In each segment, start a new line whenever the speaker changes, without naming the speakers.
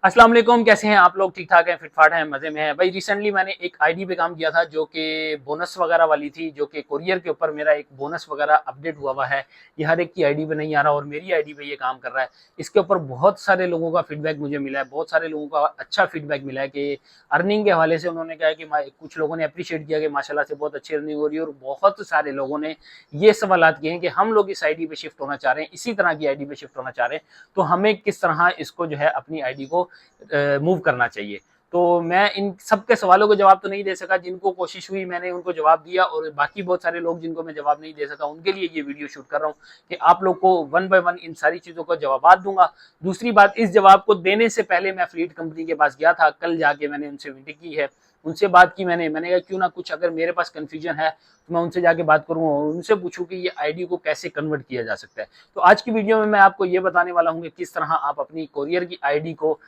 अस्सलाम वालेकुम, कैसे हैं आप लोग? ठीक ठाक हैं, फिट फाट हैं, मजे में हैं भाई। रिसेंटली मैंने एक आईडी पे काम किया था जो कि बोनस वगैरह वाली थी, जो कि कुरियर के ऊपर मेरा एक बोनस वगैरह अपडेट हुआ है। ये हर एक की आईडी पे नहीं आ रहा और मेरी आईडी पे ये काम कर रहा है। इसके ऊपर बहुत सारे लोगों का फीडबैक मुझे मिला है, बहुत सारे लोगों का अच्छा फीडबैक मिला है कि अर्निंग के हवाले से उन्होंने कहा कि कुछ लोगों ने अप्रिशिएट किया कि माशाल्लाह से बहुत अच्छी अर्निंग हो रही है, और बहुत सारे लोगों ने ये सवाल किए हैं कि हम लोग इस आईडी पे शिफ्ट होना चाह रहे हैं, इसी तरह की आईडी पे शिफ्ट होना चाह रहे हैं, तो हमें किस तरह इसको जो है अपनी आईडी को मूव करना चाहिए। तो मैं इन सबके सवालों को जवाब तो नहीं दे सका, जिनको कोशिश हुई मैंने उनको जवाब दिया, और बाकी बहुत सारे लोग जिनको मैं जवाब नहीं दे सका उनके लिए ये वीडियो शूट कर रहा हूँ कि आप लोग को वन बाय वन इन सारी चीज़ों का जवाब दूंगा। दूसरी बात, इस जवाब को देने से पहले मैं फ्लीट कंपनी के पास गया था, कल जाके मैंने उनसे विनती की है, उनसे बात की मैंने कहा क्यों ना कुछ अगर मेरे पास कन्फ्यूजन है तो मैं उनसे जाके बात करूँ और उनसे पूछूं कि ये आईडी को कैसे कन्वर्ट किया जा सकता है। तो आज की वीडियो में मैं आपको ये बताने वाला हूँ कि किस तरह आप अपनी कोरियर की आईडी को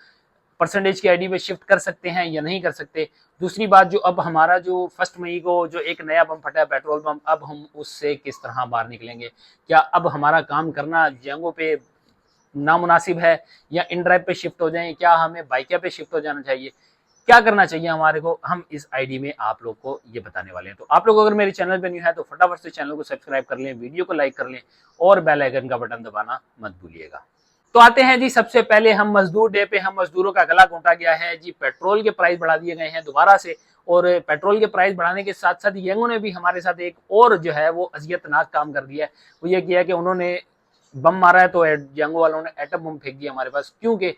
परसेंटेज की आईडी पे शिफ्ट कर सकते हैं या नहीं कर सकते। दूसरी बात, जो अब हमारा जो 1 मई को जो एक नया बम फटा है, पेट्रोल बम, अब हम उससे किस तरह बाहर निकलेंगे? क्या अब हमारा काम करना जंगों पे नामुनासिब है, या इन ड्राइव पे शिफ्ट हो जाएं? क्या हमें बाइकिया पे शिफ्ट हो जाना चाहिए? क्या करना चाहिए हमारे को? हम इस आईडी में आप लोग को ये बताने वाले हैं। तो आप लोग अगर मेरे चैनल पे न्यू है तो फटाफट से चैनल को सब्सक्राइब कर लें, वीडियो को लाइक कर लें और बेल आइकन का बटन दबाना मत भूलिएगा। तो आते हैं जी, सबसे पहले हम मजदूर डे पे हम मजदूरों का गला घोंटा गया है जी। पेट्रोल के प्राइस बढ़ा दिए गए हैं दोबारा से, और पेट्रोल के प्राइस बढ़ाने के साथ साथ यंगों ने भी हमारे साथ एक और जो है वो अजियतनाक काम कर दिया है। वो ये किया कि उन्होंने बम मारा है, तो यंगो वालों ने एटम बम फेंक दिया हमारे पास, क्योंकि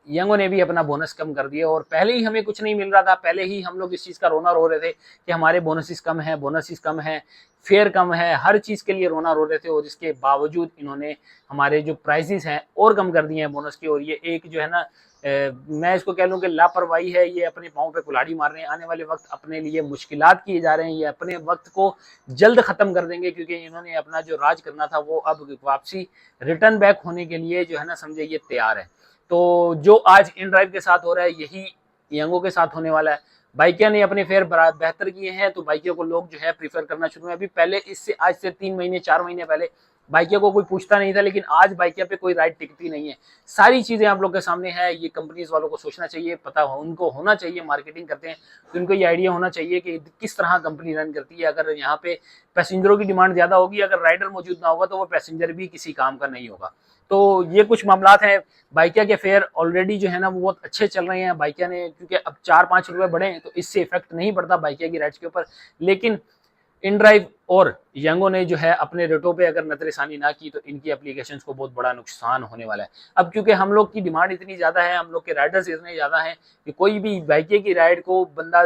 यंगों ने भी अपना बोनस कम कर दिया और पहले ही हमें कुछ नहीं मिल रहा था। पहले ही हम लोग इस चीज़ का रोना रो रहे थे कि हमारे बोनसेस कम है, बोनसेस कम है, फेयर कम है, हर चीज़ के लिए रोना रो रहे थे, और इसके बावजूद इन्होंने हमारे जो प्राइसेस हैं और कम कर दिए हैं बोनस की। और ये एक जो है ना, मैं इसको कह लूँ कि लापरवाही है। ये अपने पाँव पे कुल्हाड़ी मार रहे हैं, आने वाले वक्त अपने लिए मुश्किलात किए जा रहे हैं, ये अपने वक्त को जल्द ख़त्म कर देंगे, क्योंकि इन्होंने अपना जो राज करना था वो अब वापसी रिटर्न बैक होने के लिए जो है ना, समझे, ये तैयार है। तो जो आज इन ड्राइव के साथ हो रहा है यही यंगो के साथ होने वाला है। बाइकिया ने अपने फेयर बेहतर किए हैं, तो बाइकिया को लोग जो है प्रीफर करना शुरू है। अभी पहले इससे आज से 3 महीने 4 महीने पहले बाइकिया को कोई पूछता नहीं था, लेकिन आज बाइकिया पे कोई राइड टिकती नहीं है। सारी चीजें आप लोग के सामने है। ये कंपनीज वालों को सोचना चाहिए, पता हो उनको होना चाहिए, मार्केटिंग करते हैं तो उनको ये आइडिया होना चाहिए कि किस तरह कंपनी रन करती है। अगर यहाँ पे पैसेंजरों की डिमांड ज्यादा होगी, अगर राइडर मौजूद ना होगा तो वो पैसेंजर भी किसी काम का नहीं होगा। तो ये कुछ मामलात हैं। बाइकिया के फेयर ऑलरेडी जो है ना वो बहुत अच्छे चल रहे हैं। बाइकिया ने क्योंकि अब 4-5 रुपए बढ़े हैं तो इससे इफेक्ट नहीं पड़ता बाइकिया की राइड्स के ऊपर, लेकिन इन ड्राइव और यंगो ने जो है अपने रेटों पे अगर नजरसानी ना की तो इनकी एप्लीकेशंस को बहुत बड़ा नुकसान होने वाला है। अब क्योंकि हम लोग की डिमांड इतनी ज़्यादा है, हम लोग के राइडर्स इतने ज़्यादा हैं कि कोई भी बाइकिया की राइड को बंदा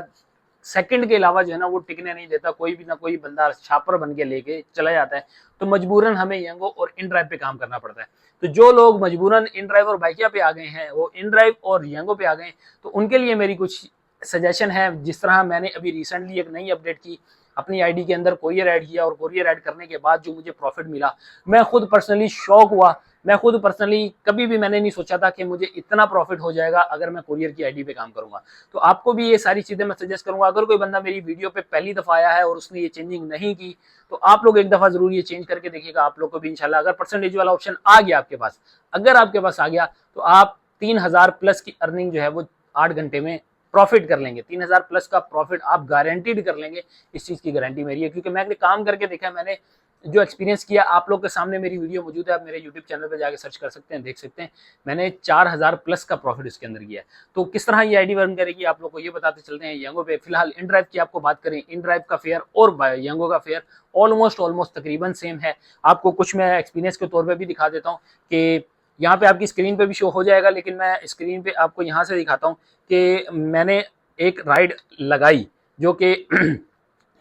सेकंड के अलावा जो है ना वो टिकने नहीं देता। कोई भी ना कोई बंदा छापर बन के लेके चला जाता है, तो मजबूरन हमें यंगो और इन ड्राइव पे काम करना पड़ता है। तो जो लोग मजबूरन इन ड्राइव और बाइकिया पे आ गए हैं, वो इन ड्राइव और यंगो पे आ गए, तो उनके लिए मेरी कुछ सजेशन है। जिस तरह मैंने अभी रिसेंटली एक नई अपडेट की, अपनी आईडी के अंदर कोरियर ऐड किया, और कोरियर ऐड करने के बाद जो मुझे प्रॉफिट मिला, मैं खुद पर्सनली शॉक हुआ। मैं खुद पर्सनली कभी भी मैंने नहीं सोचा था कि मुझे इतना प्रॉफिट हो जाएगा अगर मैं कोरियर की आईडी पे काम करूंगा। तो आपको भी ये सारी चीजें मैं सजेस्ट करूंगा। अगर कोई बंदा मेरी वीडियो पे पहली दफा आया है और उसने ये चेंजिंग नहीं की, तो आप लोग एक दफा जरूर ये चेंज करके देखिएगा। आप लोग को भी इंशाल्लाह अगर परसेंटेज वाला ऑप्शन आ गया आपके पास, अगर आपके पास आ गया, तो आप 3,000 प्लस की अर्निंग जो है वो 8 घंटे में प्रॉफिट कर लेंगे। 3,000 प्लस का प्रॉफिट आप गारंटीड कर लेंगे। इस चीज की गारंटी मेरी है, क्योंकि मैंने काम करके देखा है, मैंने जो एक्सपीरियंस किया। आप लोग के सामने मेरी वीडियो मौजूद है, आप मेरे यूट्यूब चैनल पे जाके सर्च कर सकते हैं, देख सकते हैं। मैंने 4,000 प्लस का प्रॉफिट इसके अंदर किया है। तो किस तरह ये आईडी रन करेगी आप लोग को ये बताते चलते हैं। यंगो पे फिलहाल इन ड्राइव की आपको बात करें, इन ड्राइव का फेयर और यंगो का फेयर ऑलमोस्ट तकरीबन सेम है। आपको कुछ मैं एक्सपीरियंस के तौर पर भी दिखा देता हूँ कि यहाँ पे आपकी स्क्रीन पे भी शो हो जाएगा, लेकिन मैं स्क्रीन पे आपको यहाँ से दिखाता हूँ कि मैंने एक राइड लगाई जो कि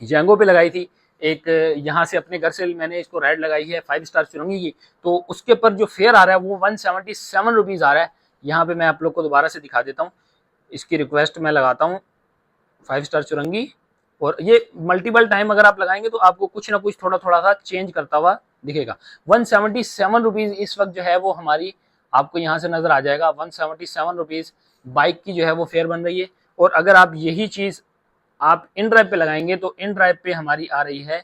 जैंगो पे लगाई थी। एक यहाँ से अपने घर से मैंने इसको राइड लगाई है 5 स्टार चुरंगी की। तो उसके ऊपर जो फेयर आ रहा है वो 177 रुपीज़ आ रहा है। यहाँ पे मैं आप लोग को दोबारा से दिखा देता हूँ। इसकी रिक्वेस्ट मैं लगाता हूँ 5 स्टार चुरंगी, और ये मल्टीपल टाइम अगर आप लगाएंगे तो आपको कुछ ना कुछ थोड़ा थोड़ा सा चेंज करता हुआ दिखेगा। 177 रुपीज़ इस वक्त जो है वो हमारी आपको यहाँ से नजर आ जाएगा। 177 रुपीज़ बाइक की जो है वो फेयर बन रही है। और अगर आप यही चीज़ आप इन ड्राइव पे लगाएंगे तो इन ड्राइव पे हमारी आ रही है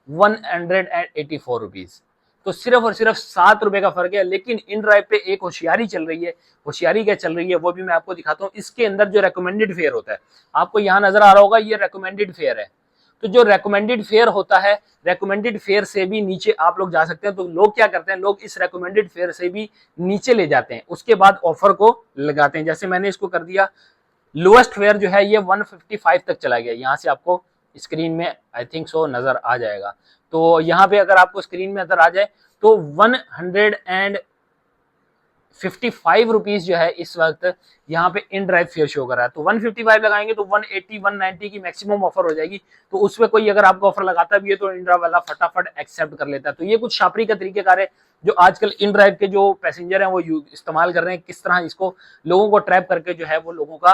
184 रुपीज़। तो सिर्फ और सिर्फ 7 रुपए का फर्क है। लेकिन इन ड्राइव पे एक होशियारी चल रही है, होशियारी क्या चल रही है वो भी मैं आपको दिखाता हूँ। इसके अंदर जो रेकमेंडेड फेयर होता है, आपको यहाँ नजर आ रहा होगा, ये रेकमेंडेड फेयर है। तो जो रेकमेंडेड फेयर होता है, रेकमेंडेड फेयर से भी नीचे आप लोग जा सकते हैं। तो लोग क्या करते हैं, लोग इस रेकमेंडेड फेयर से भी नीचे ले जाते हैं, उसके बाद ऑफर को लगाते हैं। जैसे मैंने इसको कर दिया, लोएस्ट फेयर जो है ये 155 तक चला गया। यहाँ से आपको स्क्रीन में आई थिंक सो नजर आ जाएगा। तो यहाँ पे अगर आपको स्क्रीन में नजर आ जाए तो 155 रुपीज जो है इस वक्त यहाँ पे इन ड्राइव फेयर शो कर रहा है। तो 155 लगाएंगे तो 180 190 की मैक्सिमम ऑफर हो जाएगी। तो उसमें कोई अगर आपको ऑफर लगाता भी है तो इन ड्राइव वाला फटाफट एक्सेप्ट कर लेता है। तो ये कुछ छापरी का तरीकेकार है जो आजकल इन ड्राइव के जो पैसेंजर हैं वो इस्तेमाल कर रहे हैं, किस तरह इसको लोगों को ट्रैप करके जो है वो लोगों का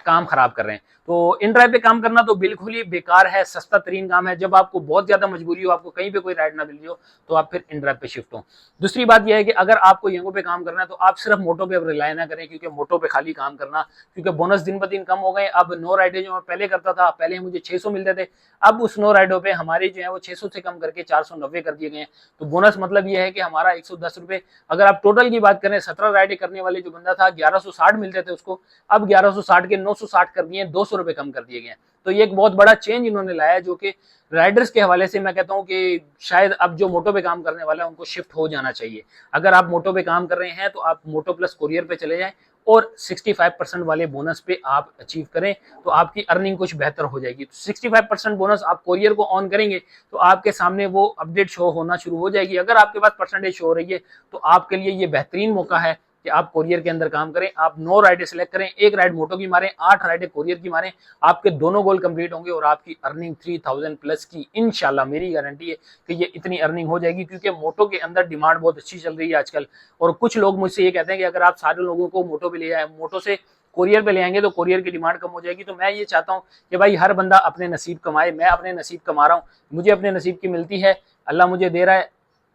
काम खराब कर रहे हैं। तो इन ड्राइव पे काम करना तो बिल्कुल ही बेकार है, सस्ता तरीन काम है। जब आपको बहुत ज्यादा मजबूरी हो, आपको कहीं पे कोई राइड ना मिल रही हो, तो आप फिर इन ड्राइव पे शिफ्ट हो। दूसरी बात यह है कि अगर आपको यंगो पे काम करना है तो आप सिर्फ मोटो पे रिलाय ना करें, क्योंकि मोटो पे खाली काम करना, क्योंकि बोनस दिन ब दिन कम हो गए। अब 9 राइडें जो मैं पहले करता था, पहले मुझे 600 मिलते थे, अब उस 9 राइडों पे हमारे जो है वो 600 से कम करके 490 कर दिए गए हैं। तो बोनस मतलब यह है कि हमारा 110 रुपए, अगर आप टोटल की बात करें 17 राइडें करने वाले जो बंदा था 1160 मिलते थे उसको, अब 1160 के 960 कर दिए, 200 रुपए कम कर दिए गए। तो ये एक बहुत बड़ा चेंज इन्होंने लाया है, जो कि राइडर्स के हवाले से मैं कहता हूं कि शायद अब जो मोटो पे काम करने वाला है उनको शिफ्ट हो जाना चाहिए। अगर आप मोटो पे काम कर रहे हैं तो आप मोटो प्लस कोरियर पे चले जाएं और 65% वाले बोनस पे आप अचीव करें, तो आपकी अर्निंग कुछ बेहतर हो जाएगी। तो 65% बोनस आप कोरियर को ऑन करेंगे तो आपके सामने वो अपडेट शो होना शुरू हो जाएगी। अगर आपके पास परसेंटेज शो हो रही है तो आपके लिए ये बेहतरीन मौका है कि आप कोरियर के अंदर काम करें। आप 9 राइडें सेलेक्ट करें, 1 राइड मोटो की मारें, 8 राइडें कोरियर की मारें, आपके दोनों गोल कंप्लीट होंगे और आपकी अर्निंग 3000 प्लस की इंशाल्लाह, मेरी गारंटी है कि ये इतनी अर्निंग हो जाएगी। क्योंकि मोटो के अंदर डिमांड बहुत अच्छी चल रही है आजकल। और कुछ लोग मुझसे ये कहते हैं कि अगर आप सारे लोगों को मोटो पे ले आए, मोटो से कोरियर पे ले आएंगे तो कोरियर की डिमांड कम हो जाएगी। तो मैं ये चाहता हूँ कि भाई हर बंदा अपने नसीब कमाए। मैं अपने नसीब कमा रहा हूँ, मुझे अपने नसीब की मिलती है, अल्लाह मुझे दे रहा है।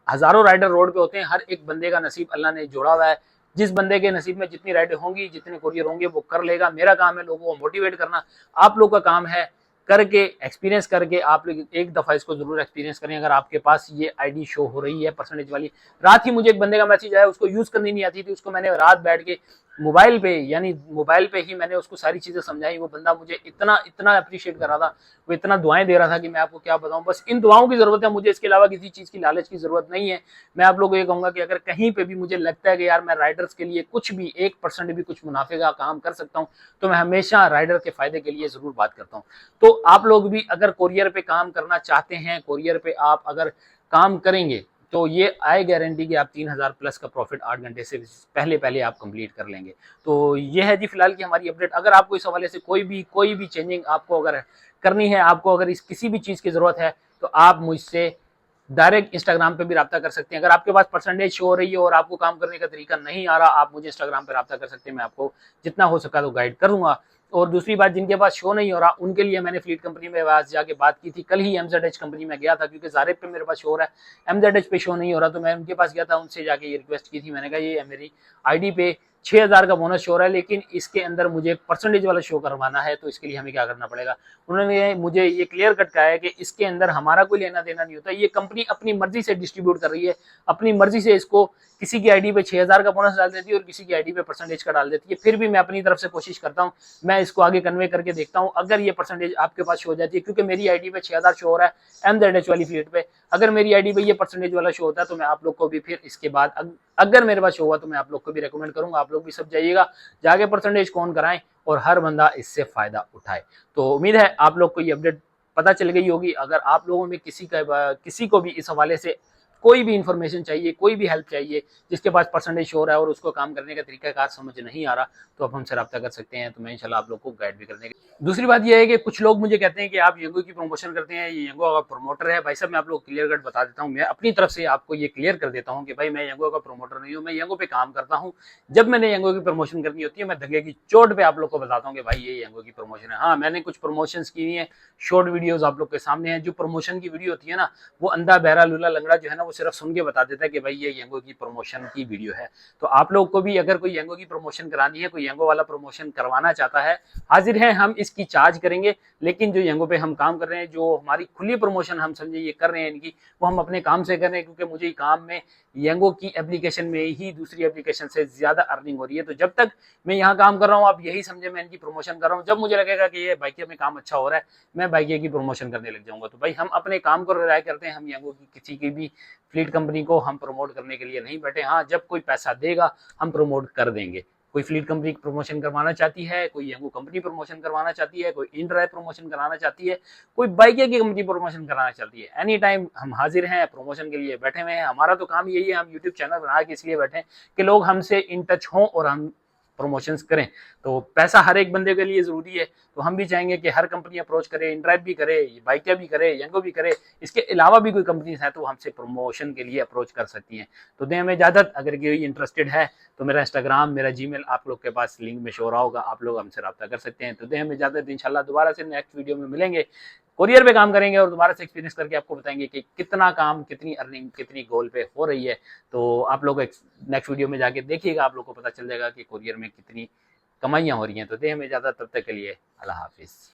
हजारों राइडर रोड पे होते हैं, हर एक बंदे का नसीब अल्लाह ने जोड़ा हुआ है। जिस बंदे के नसीब में जितनी राइडें होंगी, जितने कोरियर होंगे, वो कर लेगा। मेरा काम है लोगों को मोटिवेट करना, आप लोग का काम है करके एक्सपीरियंस करके आप लोग एक दफा इसको जरूर एक्सपीरियंस करें। अगर आपके पास ये आईडी शो हो रही है परसेंटेज वाली, रात ही मुझे एक बंदे का मैसेज आया, उसको यूज करनी नहीं आती थी, उसको मैंने रात बैठ के मोबाइल पे, यानी मोबाइल पे ही मैंने उसको सारी चीजें समझाई। वो बंदा मुझे इतना इतना अप्रिशिएट कर रहा था, वो इतना दुआएं दे रहा था कि मैं आपको क्या बताऊं। बस इन दुआओं की जरूरत है मुझे, इसके अलावा किसी चीज की लालच की जरूरत नहीं है। मैं आप लोगों को ये कहूंगा कि अगर कहीं पे भी मुझे लगता है कि यार मैं राइडर्स के लिए कुछ भी 1% भी कुछ मुनाफे का काम कर सकता हूं, तो मैं हमेशा राइडर के फायदे के लिए जरूर बात करता हूं। तो आप लोग भी अगर कोरियर पे काम करना चाहते हैं, कोरियर पे आप अगर काम करेंगे तो ये आए गारंटी कि आप 3000 प्लस का प्रॉफिट 8 घंटे से पहले आप कंप्लीट कर लेंगे। तो ये है जी फिलहाल की हमारी अपडेट। अगर आपको इस हवाले से कोई भी चेंजिंग आपको अगर करनी है, आपको अगर इस किसी भी चीज की जरूरत है, तो आप मुझसे डायरेक्ट इंस्टाग्राम पे भी रब्ता कर सकते हैं। अगर आपके पास परसेंटेज शो हो रही है और आपको काम करने का तरीका नहीं आ रहा, आप मुझे इंस्टाग्राम पे रब्ता कर सकते हैं, मैं आपको जितना हो सका तो गाइड करूंगा। और दूसरी बात, जिनके पास शो नहीं हो रहा उनके लिए मैंने फ्लीट कंपनी में आज जाके बात की थी। कल ही MZH कंपनी में गया था, क्योंकि ज़ारेब पे मेरे पास शो हो रहा है, MZH पे शो नहीं हो रहा, तो मैं उनके पास गया था, उनसे जाके ये रिक्वेस्ट की थी। मैंने कहा ये मेरी आईडी पे 6000 का बोनस शो हो रहा है, लेकिन इसके अंदर मुझे परसेंटेज वाला शो करवाना है, तो इसके लिए हमें क्या करना पड़ेगा। उन्होंने मुझे ये क्लियर कट कहा है कि इसके अंदर हमारा कोई लेना देना नहीं होता, ये कंपनी अपनी मर्जी से डिस्ट्रीब्यूट कर रही है, अपनी मर्जी से इसको किसी की आईडी पे 6000 का बोनस डाल देती है और किसी की आईडी पे परसेंटेज का डाल देती है। फिर भी मैं अपनी तरफ से कोशिश करता हूँ, मैं इसको आगे कन्वे करके देखता हूँ। अगर ये परसेंटेज आपके पास शो हो जाती है, क्योंकि मेरी आईडी पे 6000 शो हो रहा है MZH वाली फ्लीट पे, अगर मेरी आईडी पे ये परसेंटेज वाला शो होता है तो मैं आप लोग को भी फिर इसके बाद अगर मेरे पास शो हुआ तो मैं आप लोग को भी रेकमेंड करूंगा। आप लोग भी सब जाइएगा, जाके परसेंटेज कौन कराएं और हर बंदा इससे फायदा उठाए। तो उम्मीद है आप लोग को ये अपडेट पता चल गई होगी। अगर आप लोगों में किसी को भी इस हवाले से कोई भी इंफॉर्मेशन चाहिए, कोई भी हेल्प चाहिए, जिसके पास परसेंटेज शो हो रहा है और उसको काम करने का तरीकाकार समझ नहीं आ रहा, तो आप हमसे रब्ता कर सकते हैं, तो मैं इंशाल्लाह आप लोग को गाइड भी करने का। दूसरी बात यह है कि कुछ लोग मुझे कहते हैं कि आप यंगो की प्रमोशन करते हैं, ये यंगो का प्रमोटर है। भाई साहब मैं आप लोग क्लियर कट बता देता हूँ, मैं अपनी तरफ से आपको ये क्लियर कर देता हूँ कि भाई मैं यंगो का प्रमोटर नहीं हूँ, मैं यंगो पे काम करता हूँ। जब मैंने यंगो की प्रमोशन करनी होती है, मैं धगे की चोट पे आप लोग को बताता हूँ कि भाई ये यंगो की प्रमोशन है। हाँ, मैंने कुछ प्रमोशंस की हुई है, शॉर्ट वीडियोस आप लोग के सामने हैं। जो प्रमोशन की वीडियो होती है ना, वो अंधा बहरा लूला लंगड़ा जो है ना, वो वो सिर्फ सुन के बता देता है कि भाई ये यंगो की प्रमोशन की वीडियो है। तो आप लोग को भी अगर कोई यंगो की प्रमोशन करानी है, कोई यंगो वाला प्रमोशन करवाना चाहता है, हाजिर हैं हम, इसकी चार्ज करेंगे। लेकिन जो यंगो पे हम काम कर रहे हैं, जो हमारी खुली प्रमोशन हम समझे ये कर रहे हैं इनकी, वो हम अपने काम से कर रहे हैं, क्योंकि मुझे काम में यंगो की एप्लीकेशन में ही दूसरी एप्लीकेशन से ज्यादा अर्निंग हो रही है। तो जब तक मैं यहाँ काम कर रहा हूँ, आप यही समझे मैं इनकी प्रमोशन कर रहा हूँ। जब मुझे लगेगा कि ये बाइकिया में काम अच्छा हो रहा है, मैं बाइकिया की प्रमोशन करने लग जाऊंगा। तो भाई हम अपने काम को रिलाय करते हैं, हम यंगो की किसी की भी फ्लीट कंपनी को हम प्रमोट करने के लिए नहीं बैठे। हाँ, जब कोई पैसा देगा हम प्रमोट कर देंगे। कोई फ्लीट कंपनी प्रमोशन करवाना चाहती है, कोई यंगो कंपनी प्रमोशन करवाना चाहती है, कोई इनड्राइव प्रमोशन कराना चाहती है, कोई बाइकिया की कंपनी प्रमोशन कराना चाहती है, एनी टाइम हम हाजिर हैं, प्रमोशन के लिए बैठे हुए हैं। हमारा तो काम यही है, हम यूट्यूब चैनल बना के इसलिए बैठे हैं कि लोग हमसे इन टच हों और हम प्रमोशंस करें। तो पैसा हर एक बंदे के लिए जरूरी है, तो हम भी चाहेंगे कि हर कंपनी अप्रोच करे, इनड्राइव भी करे, बाइकिया भी करे, यंगो भी करे। इसके अलावा भी कोई कंपनी है तो हमसे प्रमोशन के लिए अप्रोच कर सकती हैं। तो दें हमें इजाजत। अगर कोई इंटरेस्टेड है तो मेरा इंस्टाग्राम, मेरा जीमेल आप लोग के पास लिंक में शो रहा होगा, आप लोग हमसे रब्ता कर सकते हैं। तो दें हमें इजाजत, इंशाल्लाह दोबारा से नेक्स्ट वीडियो में मिलेंगे, कोरियर पे काम करेंगे और दोबारा से एक्सपीरियंस करके आपको बताएंगे कि कितना काम, कितनी अर्निंग, कितनी गोल पे हो रही है। तो आप लोग नेक्स्ट वीडियो में जाके देखिएगा, आप लोग को पता चल जाएगा कि कोरियर में कितनी कमाइयाँ हो रही हैं। तो दे हमें इजाजत, तब तक के लिए अल्लाह हाफिज़।